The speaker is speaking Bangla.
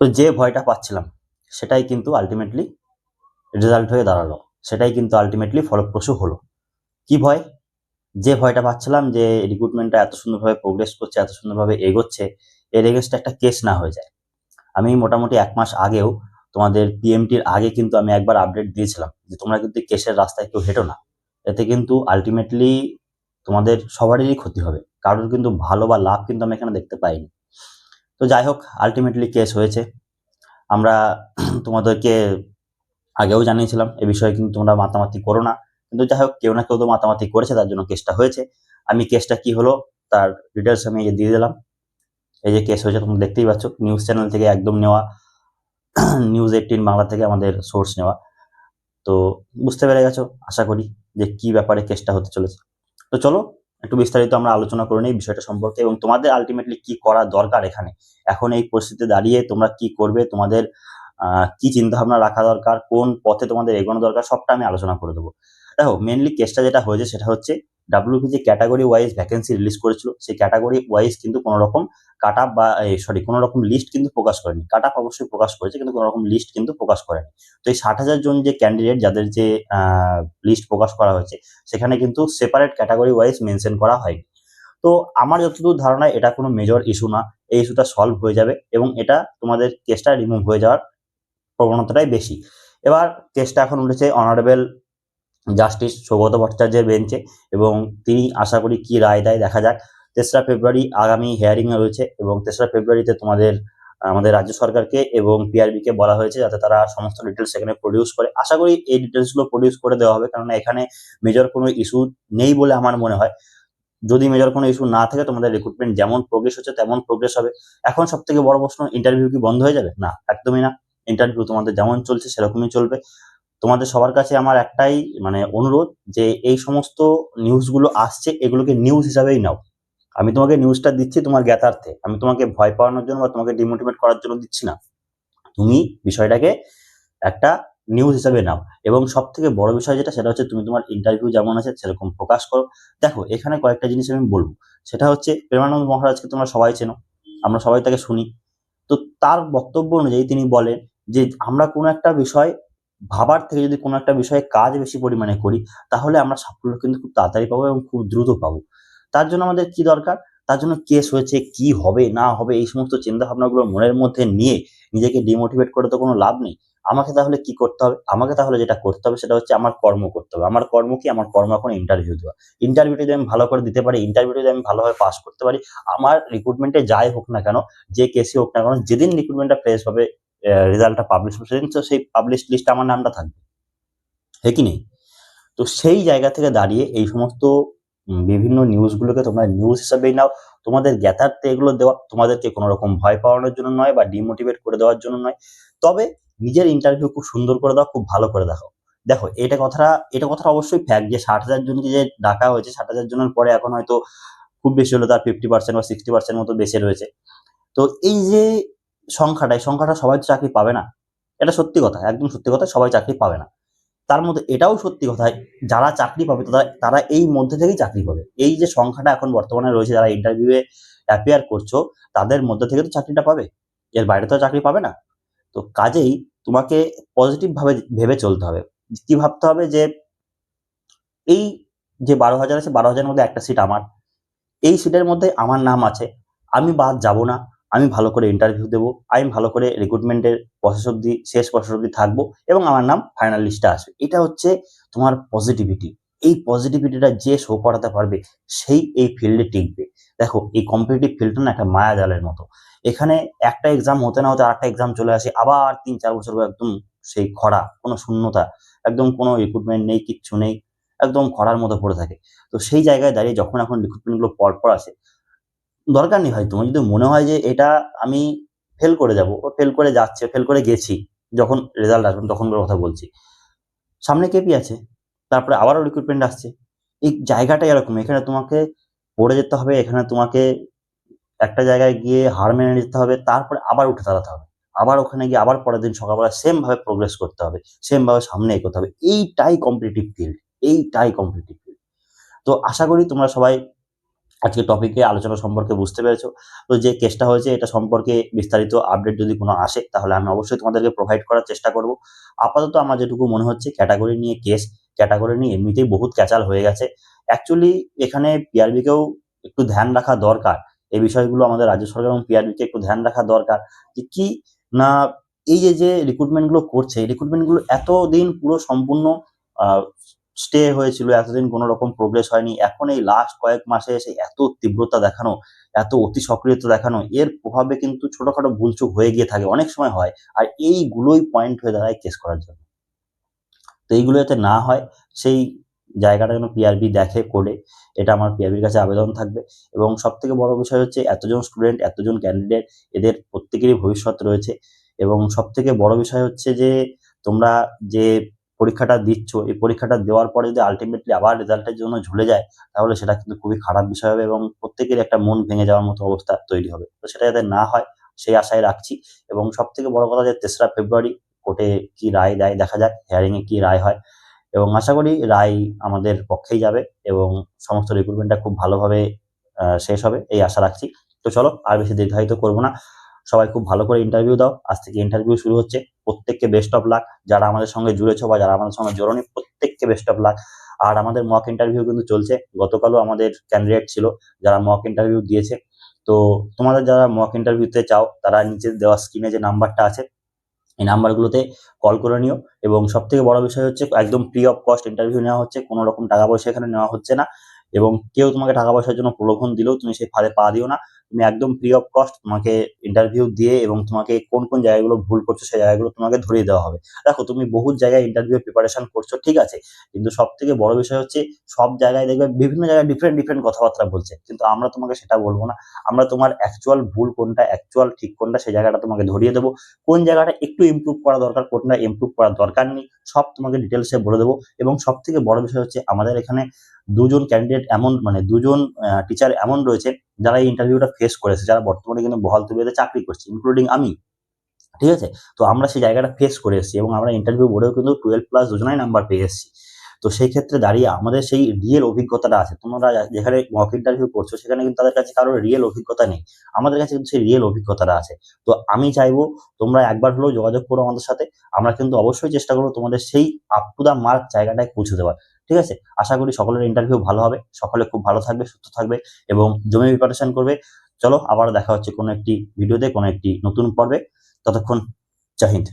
তো যে ভয়টা পাচ্ছিলাম সেটাই কিন্তু আলটিমেটলি রেজাল্ট হয়ে দাঁড়ালো, সেটাই কিন্তু আলটিমেটলি ফলপ্রসূ হলো। কি ভয়? যে ভয়টা পাচ্ছিলাম যে রিক্রুটমেন্টটা এত সুন্দরভাবে প্রোগ্রেস করছে, এত সুন্দরভাবে এগোচ্ছে, এর এগেইনস্টে একটা কেস না হয়ে যায়। আমি মোটামুটি ১ মাস আগেও তোমাদের পিএমটির আগে কিন্তু আমি একবার আপডেট দিয়েছিলাম যে তোমরা কিন্তু কেসের রাস্তায় কেউ হেঁটো না। এতে কিন্তু আল্টিমেটলি তোমাদের সবারই ক্ষতি হবে। কারোর কিন্তু ভালো বা লাভ কিন্তু আমি এখানে দেখতে পাইনি। তো যাই হোক, আল্টিমেটলি কেস হয়েছে। আমরা তোমাদেরকে আগেও জানিয়েছিলাম এ বিষয়ে কিন্তু তোমরা মাতামাতি করো না। কিন্তু যাই হোক, কেউ না কেউ তো মাতামাতি করেছে, তার জন্য কেসটা হয়েছে। আমি কেসটা কি হলো তার ডিটেইলস আমি এই যে দিয়ে দিলাম। এই যে কেস হয়েছে তোমরা দেখতেই পাচ্ছ, নিউজ চ্যানেল থেকে একদম নেওয়া, নিউজ 18 বাংলা থেকে আমাদের সোর্স নেওয়া। তো বুঝতে পেরে গেছো আশা করি যে কি ব্যাপারে কেসটা হতে চলেছে। তো চলো একটু বিস্তারিত আমরা আলোচনা করে নিই বিষয়টা সম্পর্কে এবং তোমাদের আলটিমেটলি কি করা দরকার এখানে। এখন এই পরিস্থিতিতে দাঁড়িয়ে তোমরা কি করবে, তোমাদের কি চিন্তাভাবনা রাখা দরকার, কোন পথে তোমাদের এগোনো দরকার, সবটা আমি আলোচনা করে দেবো। দেখো, মেইনলি কেসটা যেটা হয়েছে সেটা হচ্ছে WP যে ক্যাটাগরি ওয়াইজ ভ্যাকেন্সি রিলিজ করেছিল, সেই ক্যাটাগরি ওয়াইজ কিন্তু কোনো রকম কাট আপ বা কোনো রকম লিস্ট কিন্তু প্রকাশ করেনি। কাট আপ অবশ্যই প্রকাশ করেছে, কিন্তু কোনো রকম লিস্ট কিন্তু প্রকাশ করেনি। তো এই 60,000 জন যে ক্যান্ডিডেট যাদের যে লিস্ট প্রকাশ করা হয়েছে, সেখানে কিন্তু সেপারেট ক্যাটাগরি ওয়াইজ মেনশন করা হয়নি। তো আমার যতদূর ধারণা এটা কোনো মেজর ইস্যু না, এই ইস্যুটা সলভ হয়ে যাবে এবং এটা তোমাদের কেসটা রিমুভ হয়ে যাওয়ার প্রবণতাটাই বেশি। এবার কেসটা এখন উঠেছে অনারেবল জাস্টিস সৌগত ভট্টাচার্যের বেঞ্চে এবং তিনি আশা করি কি রায় দেয় দেখা যাক। 3রা ফেব্রুয়ারি আগামী হিয়ারিংয়ে রয়েছে এবং 3রা ফেব্রুয়ারিতে তোমাদের আমাদের রাজ্য সরকারকে এবং পিআরবিকে বলা হয়েছে যাতে তারা সমস্ত ডিটেলস এখানে প্রডিউস করে। আশা করি এই ডিটেলসগুলো প্রডিউস করে দেওয়া হবে, কারণ এখানে মেজর কোনো ইস্যু নেই বলে আমার মনে হয়। যদি মেজর কোনো ইস্যু না থাকে, তোমাদের রিক্রুটমেন্ট যেমন প্রোগ্রেস হচ্ছে তেমন প্রোগ্রেস হবে। এখন সব থেকে বড় প্রশ্ন, ইন্টারভিউ কি বন্ধ হয়ে যাবে? না, একদমই না। ইন্টারভিউ তোমাদের যেমন চলছে সেরকমই চলবে। তোমাদের সবার কাছে আমার একটাই অনুরোধ যে এই সমস্ত নিউজগুলো আসছে এগুলোকে নিউজ হিসাবেই নাও। আমি তোমাকে নিউজটা দিচ্ছি তোমার জ্ঞাতার্থে, আমি তোমাকে ভয় পাওয়ানোর জন্য বা তোমাকে ডিমোটিভেট করার জন্য দিচ্ছি না। তুমি বিষয়টাকে একটা নিউজ হিসাবে নাও এবং সব থেকে বড় বিষয় যেটা, সেটা হচ্ছে তুমি তোমার ইন্টারভিউ যেমন আছে সেরকম প্রকাশ করো। দেখো, এখানে কয়েকটা জিনিস আমি বলবো, সেটা হচ্ছে প্রেমানন্দ মহারাজকে তোমরা সবাই চেনো, আমরা সবাই তাকে শুনি। তো তার বক্তব্য অনুযায়ী তিনি বলেন যে আমরা কোনো একটা বিষয় ভাবার থেকে যদি কোনো একটা বিষয়ে কাজ বেশি পরিমাণে করি, তাহলে আমরা সাফল্য কিন্তু খুব তাড়াতাড়ি পাবো এবং খুব দ্রুত পাবো। তার জন্য আমাদের কি দরকার? তার জন্য কেস হয়েছে, কি হবে না হবে এই সমস্ত চিন্তা ভাবনাগুলো মনের মধ্যে নিয়ে নিজেকে ডিমোটিভেট করে তো কোনো লাভ নেই। আমাকে তাহলে কি করতে হবে? আমাকে তাহলে যেটা করতে হবে সেটা হচ্ছে আমার কর্ম করতে হবে। আমার কর্ম কি? আমার কর্ম এখন ইন্টারভিউ দেওয়া। ইন্টারভিউটা যদি আমি ভালো করে দিতে পারি, ইন্টারভিউটা যদি আমি ভালোভাবে পাস করতে পারি, আমার রিক্রুটমেন্টে যাই হোক না কেন, যে কেসই হোক না কেন, যেদিন রিক্রুটমেন্টটা ফ্রেশ হবে, রেজাল্টটা পাবলিশ হবে, সেদিন তো সেই পাবলিশড লিস্টে আমার নামটা থাকবে। হ্যাঁ কি নেই? তো সেই জায়গা থেকে দাঁড়িয়ে এই সমস্ত বিভিন্ন নিউজগুলোকে তোমরা নিউজ হিসাবেই নাও। তোমাদের জ্ঞাতার্থে এগুলো দেওয়া, তোমাদেরকে কোনো রকম ভয় পাওয়ানোর জন্য নয় বা ডিমোটিভেট করে দেওয়ার জন্য নয়। তবে নিজের ইন্টারভিউ খুব সুন্দর করে দাও, খুব ভালো করে দেখাও। দেখো, এটা কথাটা অবশ্যই ফ্যাক্ট যে 60,000 জনকে যে ডাকা হয়েছে, 60,000 জনের পরে এখন হয়তো খুব বেশি হলে তার 50% বা 60% মতো বেঁচে রয়েছে। তো এই যে এই সংখ্যাটা সবাই তো চাকরি পাবে না। এটা সত্যি কথা, একদম সত্যি কথা, সবাই চাকরি পাবে না। তার মধ্যে এটাও সত্যি কথা, যারা চাকরি পাবে তারা এই মধ্যে থেকেই চাকরি পাবে। এই যে সংখ্যাটা এখন বর্তমানে রয়েছে, যারা ইন্টারভিউয়ে অ্যাপিয়ার করছো, তাদের মধ্যে থেকে তো চাকরিটা পাবে। এর বাইরে তো চাকরি পাবে না। তো কাজেই তোমাকে পজিটিভ ভাবে ভেবে চলতে হবে। কি ভাবতে হবে যে এই যে 12,000 আছে, 12,000 এর মধ্যে একটা সিট আমার। এই সিটের মধ্যে আমার নাম আছে। আমি বাদ যাব না। আমি ভালো করে ইন্টারভিউ দেবো। আমি ভালো করে রিক্রুটমেন্টের প্রসেস অব্দি, শেষ প্রসেস অব্দি থাকবো এবং আমার নাম ফাইনাল লিস্টে আসবে। এটা হচ্ছে তোমার পজিটিভিটি। এই পজিটিভিটিটা যে শো করাতে পারবে, সেই এই ফিল্ডে টিকবে। দেখো, এই কম্পিটিটিভ ফিল্ডটা না একটা মায়াজালের মতো। এখানে একটা এক্সাম হতে না হতে আরেকটা এক্সাম চলে আসে। আবার ৩-৪ বছর পর একদম সেই খরা, কোনো শূন্যতা, একদম কোনো রিক্রুটমেন্ট নেই, কিচ্ছু নেই। একদম খরার মধ্যে পড়ে থাকে। তো সেই জায়গায় দাঁড়িয়ে যখন এখন রিক্রুটমেন্ট গুলো পরপর আসে, দরকার নেই ভাই, তোমার যদি মনে হয় যে এটা আমি ফেল করে যাবো, ও ফেল করে যাচ্ছে, ফেল করে গেছি, যখন রেজাল্ট আসবে তখনকার কথা বলছি। সামনে কেপি আছে, তারপরে আবারও রিক্রুটমেন্ট আসছে। এই জায়গাটাই এরকম, এখানে তোমাকে পড়ে যেতে হবে, এখানে তোমাকে একটা জায়গায় গিয়ে হার মেনে নিতে হবে, তারপরে আবার উঠে দাঁড়াতে হবে। আবার ওখানে গিয়ে আবার পরের দিন সকালবেলা সেম ভাবে প্রোগ্রেস করতে হবে, সেম ভাবে সামনে এগোতে হবে। এইটাই কম্পিটিটিভ ফিল্ড, এইটাই কম্পিটিটিভ ফিল্ড। তো আশা করি তোমরা সবাই আজকে টপিকে আলোচনা সম্পর্কে বুঝতে পেরেছো। তো যে কেসটা হয়েছে এটা সম্পর্কে বিস্তারিত আপডেট যদি কোনো আসে তাহলে আমি অবশ্যই তোমাদেরকে প্রোভাইড করার চেষ্টা করব। আপাতত আমার যেটুকু মনে হচ্ছে ক্যাটাগরি নিয়ে কেস, ক্যাটাগরি নিয়ে এমনিতেই বহুত ক্যাচাল হয়ে গেছে। অ্যাকচুয়ালি এখানে পিআরবিকেও একটু ধ্যান রাখা দরকার। এই বিষয়গুলো আমাদের রাজ্য সরকার এবং পিআরবিকে একটু ধ্যান রাখা দরকার যে কি না, এই যে রিক্রুটমেন্টগুলো করছে, এই রিক্রুটমেন্টগুলো এতদিন পুরো সম্পূর্ণ স্টে হয়েছিল, এতদিন কোনো রকম প্রোগ্রেস হয়নি। এখন এই লাস্ট কয়েক মাসে এসে এত তীব্রতা দেখানো, এত অতি সক্রিয়তা দেখানো, এর প্রভাবে কিন্তু ছোটখাটো ভুলচুক হয়ে গিয়ে থাকে, অনেক সময় হয়। আর এইগুলোই পয়েন্ট হয়ে দাঁড়ায় কেস করার জন্য। তো এইগুলো যাতে না হয় সেই জায়গাটা যেন পিআরবি দেখে করে, এটা আমার পিআরবির কাছে আবেদন থাকবে। এবং সব থেকে বড় বিষয় হচ্ছে এতজন স্টুডেন্ট, এতজন ক্যান্ডিডেট, এদের প্রত্যেকেরই ভবিষ্যৎ রয়েছে। এবং সব থেকে বড় বিষয় হচ্ছে যে তোমরা যে পরীক্ষাটা দিচ্ছ, এই পরীক্ষাটা দেওয়ার পরে যদি আলটিমেটলি আবার রেজাল্টের জন্য ঝুলে যায় তাহলে সেটা কিন্তু খুবই খারাপ বিষয় হবে এবং প্রত্যেকেরই একটা মন ভেঙে যাওয়ার মতো অবস্থা তৈরি হবে। তো সেটা যাতে না হয় সেই আশায় রাখছি। এবং সব থেকে বড় কথা যে 3রা ফেব্রুয়ারি কোর্টে কি রায় দেয় দেখা যাক, হিয়ারিং এ কি রায় হয়। এবং আশা করি রায় আমাদের পক্ষেই যাবে এবং সমস্ত রিক্রুটমেন্টটা খুব ভালোভাবে শেষ হবে এই আশা রাখছি। তো চলো আর বেশি দীর্ঘায়িত করব না। সবাই খুব ভালো করে ইন্টারভিউ দাও। আজ থেকে ইন্টারভিউ শুরু হচ্ছে। প্রত্যেককে বেস্ট অফ লাক। যারা আমাদের সঙ্গে জুড়েছো বা যারা আমাদের সঙ্গে জোড়োনি প্রত্যেককে বেস্ট অফ লাক। আর আমাদের মক ইন্টারভিউ কিন্তু চলছে। গতকালও আমাদের ক্যান্ডিডেট ছিল যারা মক ইন্টারভিউ দিয়েছে। তো তোমাদের যারা মক ইন্টারভিউতে চাও তারা নিচে দেওয়া স্ক্রিনে যে নাম্বারটা আছে এই নাম্বারগুলোতে কল করে নিও। এবং সব থেকে বড় বিষয় হচ্ছে একদম ফ্রি অফ কস্ট ইন্টারভিউ নেওয়া হচ্ছে, কোনো রকম টাকা পয়সা এখানে নেওয়া হচ্ছে না। এবং কেউ তোমাকে টাকা পয়সার জন্য প্রলোভন দিলেও তুমি সেই ফাঁদে পা দিও না। তুমি একদম ফ্রি অফ কস্ট তোমাকে ইন্টারভিউ দিয়ে এবং তোমাকে কোন কোন জায়গাগুলো ভুল করছো সেই জায়গাগুলো তোমাকে ধরিয়ে দেওয়া হবে। দেখো তুমি বহুত জায়গায় ইন্টারভিউ প্রিপারেশন করছো, ঠিক আছে, কিন্তু সব থেকে বড় বিষয় হচ্ছে সব জায়গায় দেখবে বিভিন্ন জায়গায় ডিফারেন্ট ডিফারেন্ট কথাবার্তা বলছে, কিন্তু আমরা তোমাকে সেটা বলবো না। আমরা তোমার অ্যাকচুয়াল ভুল কোনটা, অ্যাকচুয়াল ঠিক কোনটা সেই জায়গাটা তোমাকে ধরিয়ে দেবো। কোন জায়গাটা একটু ইমপ্রুভ করা দরকার, কোনটা ইমপ্রুভ করার দরকার নেই, সব তোমাকে ডিটেলসে বলে দেবো। এবং সব থেকে বড় বিষয় হচ্ছে আমাদের এখানে দুজন ক্যান্ডিডেট এমন মানে দুজন টিচার এমন রয়েছে যারা এই ইন্টারভিউটা ফেস করেছে, যারা বর্তমানে কিন্তু বহাল তবিয়তে চাকরি করছে, ইনক্লুডিং আমি, ঠিক আছে। তো আমরা সেই জায়গাটা ফেস করে এসেছি এবং আমরা ইন্টারভিউ বোর্ডেও কিন্তু 12+ দুজনাই নাম্বার পেয়ে এসেছি। তো সেই ক্ষেত্রে দাঁড়িয়ে আমাদের সেই রিয়েল অভিজ্ঞতাটা আছে। তোমরা যেখানে মক ইন্টারভিউ করছো সেখানে কিন্তু তাদের কাছে কারোর রিয়েল অভিজ্ঞতা নেই, আমাদের কাছে কিন্তু সেই রিয়েল অভিজ্ঞতাটা আছে। তো আমি চাইবো তোমরা একবার হলেও যোগাযোগ করো আমাদের সাথে। আমরা কিন্তু অবশ্যই চেষ্টা করবো তোমাদের সেই আপ টু দা মার্ক জায়গাটায় পৌঁছে দেওয়ার, ঠিক আছে। আশা করি সকলের ইন্টারভিউ ভালো হবে, সকলে খুব ভালো থাকবে, সুস্থ থাকবে এবং জমে প্রিপারেশন করবে। চলো আবার দেখা হচ্ছে কোনো একটি ভিডিওতে, কোনো একটি নতুন পর্বে। ততক্ষণ জয় হিন্দ।